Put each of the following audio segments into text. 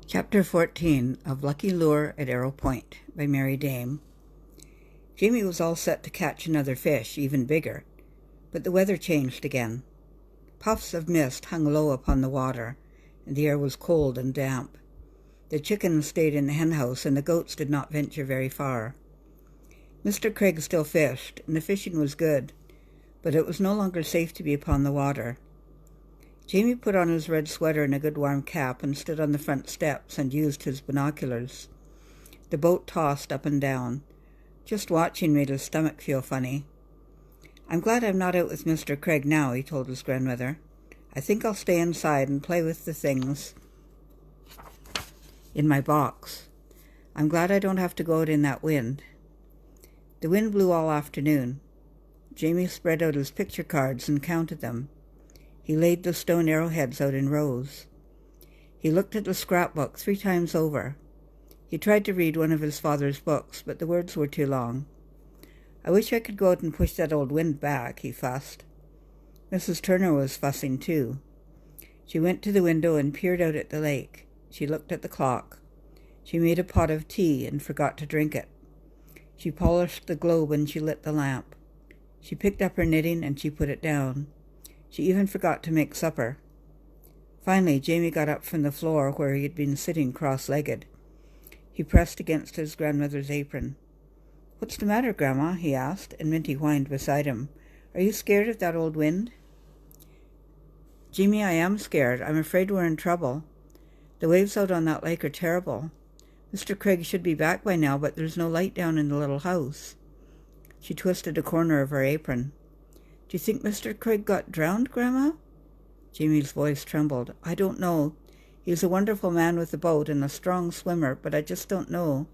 Chapter 14 of Lucky Lure at Arrow Point by Mary Daem. Jamie was all set to catch another fish, even bigger, but the weather changed again. Puffs of mist hung low upon the water, and the air was cold and damp. The chickens stayed in the henhouse, and the goats did not venture very far. Mr. Craig still fished, and the fishing was good, but it was no longer safe to be upon the water. Jamie put on his red sweater and a good warm cap and stood on the front steps and used his binoculars. The boat tossed up and down. Just watching made his stomach feel funny. "I'm glad I'm not out with Mr. Craig now," he told his grandmother. "I think I'll stay inside and play with the things in my box. I'm glad I don't have to go out in that wind." The wind blew all afternoon. Jamie spread out his picture cards and counted them. He laid the stone arrowheads out in rows. He looked at the scrapbook 3 times over. He tried to read one of his father's books, but the words were too long. "I wish I could go out and push that old wind back," he fussed. Mrs. Turner was fussing too. She went to the window and peered out at the lake. She looked at the clock. She made a pot of tea and forgot to drink it. She polished the globe and she lit the lamp. She picked up her knitting and she put it down. She even forgot to make supper. Finally, Jamie got up from the floor where he had been sitting cross-legged. He pressed against his grandmother's apron. "What's the matter, Grandma?" he asked, and Minty whined beside him. "Are you scared of that old wind?" "Jamie, I am scared. I'm afraid we're in trouble. The waves out on that lake are terrible. Mr. Craig should be back by now, but there's no light down in the little house." She twisted a corner of her apron. "Do you think Mr. Craig got drowned, Grandma?" Jamie's voice trembled. "I don't know. He's a wonderful man with a boat and a strong swimmer, but I just don't know.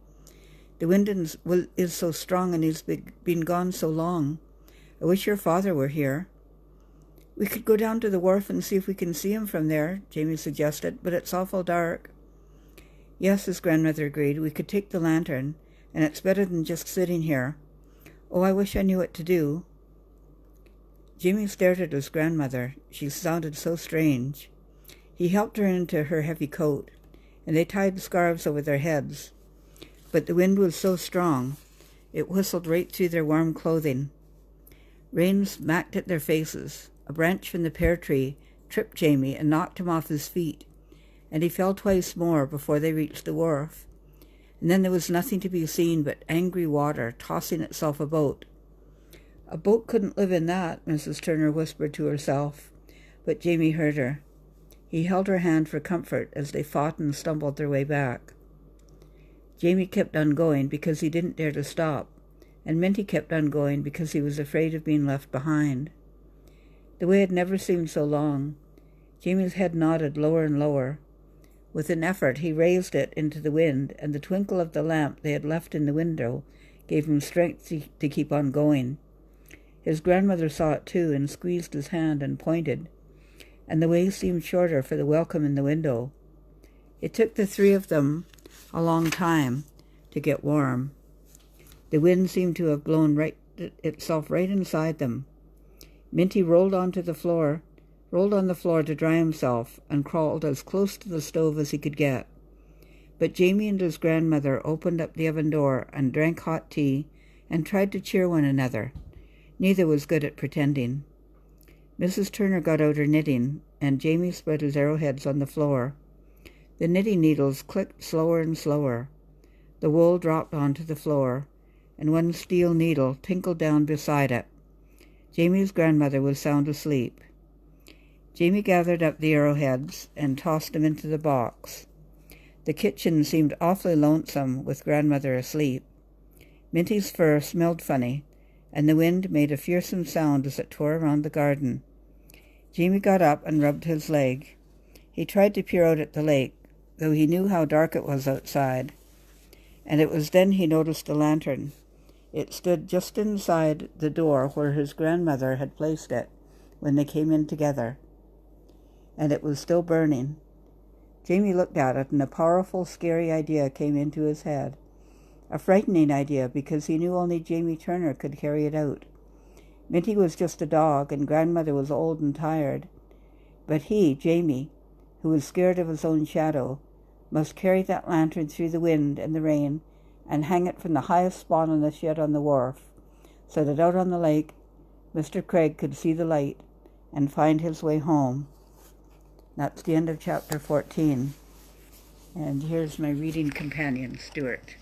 The wind is so strong and he's been gone so long. I wish your father were here." "We could go down to the wharf and see if we can see him from there," Jamie suggested, "but it's awful dark." "Yes," his grandmother agreed, "we could take the lantern, and it's better than just sitting here. Oh, I wish I knew what to do." Jamie stared at his grandmother. She sounded so strange. He helped her into her heavy coat, and they tied scarves over their heads. But the wind was so strong, it whistled right through their warm clothing. Rain smacked at their faces. A branch from the pear tree tripped Jamie and knocked him off his feet, and he fell twice more before they reached the wharf. And then there was nothing to be seen but angry water tossing itself about. "A boat couldn't live in that," Mrs. Turner whispered to herself, but Jamie heard her. He held her hand for comfort as they fought and stumbled their way back. Jamie kept on going because he didn't dare to stop, and Minty kept on going because he was afraid of being left behind. The way had never seemed so long. Jamie's head nodded lower and lower. With an effort he raised it into the wind, and the twinkle of the lamp they had left in the window gave him strength to keep on going. His grandmother saw it too and squeezed his hand and pointed, and the way seemed shorter for the welcome in the window. It took the 3 of them a long time to get warm. The wind seemed to have blown itself right inside them. Minty rolled on the floor to dry himself, and crawled as close to the stove as he could get. But Jamie and his grandmother opened up the oven door and drank hot tea and tried to cheer one another. Neither was good at pretending. Mrs. Turner got out her knitting, and Jamie spread his arrowheads on the floor. The knitting needles clicked slower and slower. The wool dropped onto the floor, and one steel needle tinkled down beside it. Jamie's grandmother was sound asleep. Jamie gathered up the arrowheads and tossed them into the box. The kitchen seemed awfully lonesome with grandmother asleep. Minty's fur smelled funny, and the wind made a fearsome sound as it tore around the garden. Jamie got up and rubbed his leg. He tried to peer out at the lake, though he knew how dark it was outside. And it was then he noticed the lantern. It stood just inside the door where his grandmother had placed it when they came in together, and it was still burning. Jamie looked at it, and a powerful, scary idea came into his head. A frightening idea, because he knew only Jamie Turner could carry it out. Minty was just a dog, and grandmother was old and tired. But he, Jamie, who was scared of his own shadow, must carry that lantern through the wind and the rain and hang it from the highest spot on the shed on the wharf, so that out on the lake Mr. Craig could see the light and find his way home. That's the end of chapter 14. And here's my reading companion, Stuart.